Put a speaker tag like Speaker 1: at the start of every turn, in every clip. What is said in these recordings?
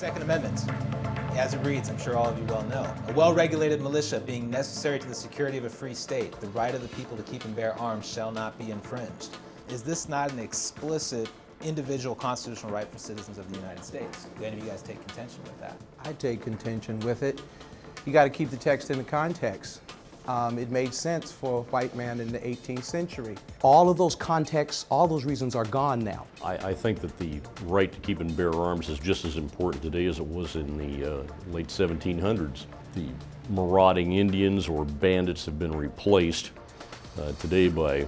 Speaker 1: Second Amendment, as it reads, I'm sure all of you well know. A well-regulated militia being necessary to the security of a free state, the right of the people to keep and bear arms shall not be infringed. Is this not an explicit individual constitutional right for citizens of the United States? Do any of you guys take contention with that?
Speaker 2: I take contention with it. You got to keep the text in the context. It made sense for a white man in the 18th century. All of those contexts, all those reasons are gone now.
Speaker 3: I think that the right to keep and bear arms is just as important today as it was in the late 1700s. The marauding Indians or bandits have been replaced today by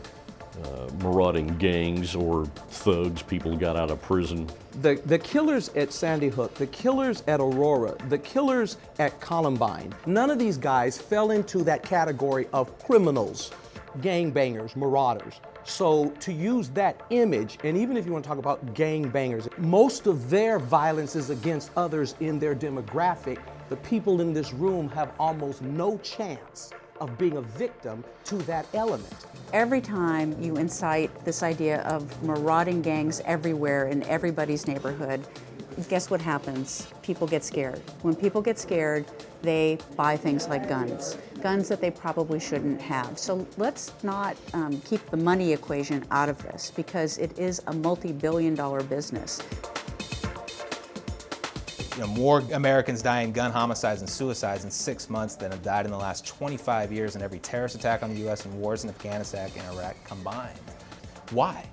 Speaker 3: marauding gangs or thugs, people who got out of prison.
Speaker 2: The killers at Sandy Hook, the killers at Aurora, the killers at Columbine, none of these guys fell into that category of criminals, gangbangers, marauders. So to use that image, and even if you want to talk about gangbangers, most of their violence is against others in their demographic. The people in this room have almost no chance of being a victim to that element.
Speaker 4: Every time you incite this idea of marauding gangs everywhere in everybody's neighborhood, guess what happens? People get scared. When people get scared, they buy things like guns that they probably shouldn't have. So let's not keep the money equation out of this, because it is a multi-billion-dollar business.
Speaker 1: More Americans die in gun homicides and suicides in 6 months than have died in the last 25 years in every terrorist attack on the U.S. and wars in Afghanistan and Iraq combined. Why?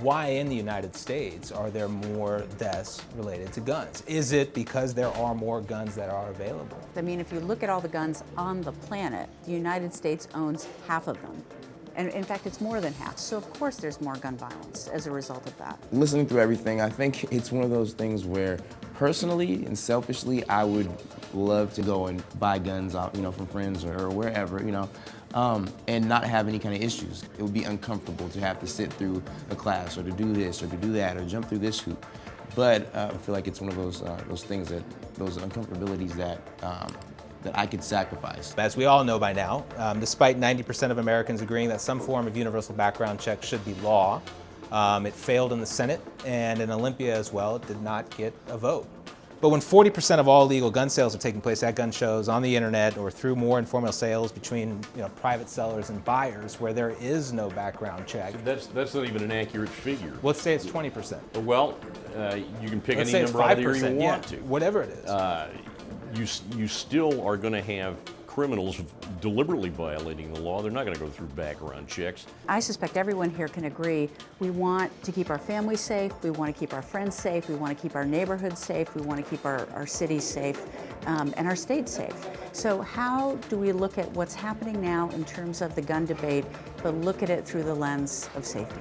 Speaker 1: Why in the United States are there more deaths related to guns? Is it because there are more guns that are available?
Speaker 4: I mean, if you look at all the guns on the planet, the United States owns half of them. And in fact, it's more than half. So of course there's more gun violence as a result of that.
Speaker 5: Listening through everything, I think it's one of those things where personally and selfishly, I would love to go and buy guns out, from friends or wherever, and not have any kind of issues. It would be uncomfortable to have to sit through a class or to do this or to do that or jump through this hoop. But I feel like it's one of those things those uncomfortabilities that I could sacrifice.
Speaker 1: As we all know by now, despite 90% of Americans agreeing that some form of universal background check should be law, it failed in the Senate, and in Olympia as well, it did not get a vote. But when 40% of all legal gun sales are taking place at gun shows, on the internet, or through more informal sales between private sellers and buyers where there is no background check.
Speaker 3: That's not even an accurate figure.
Speaker 1: Let's say it's 20%.
Speaker 3: Well, you can pick
Speaker 1: Let's
Speaker 3: any
Speaker 1: say
Speaker 3: number out of
Speaker 1: it's 5%,
Speaker 3: there you want to.
Speaker 1: Whatever it is.
Speaker 3: You still are going to have criminals deliberately violating the law. They're not going to go through background checks.
Speaker 4: I suspect everyone here can agree we want to keep our families safe, we want to keep our friends safe, we want to keep our neighborhoods safe, we want to keep our cities safe, and our state safe. So how do we look at what's happening now in terms of the gun debate, but look at it through the lens of safety?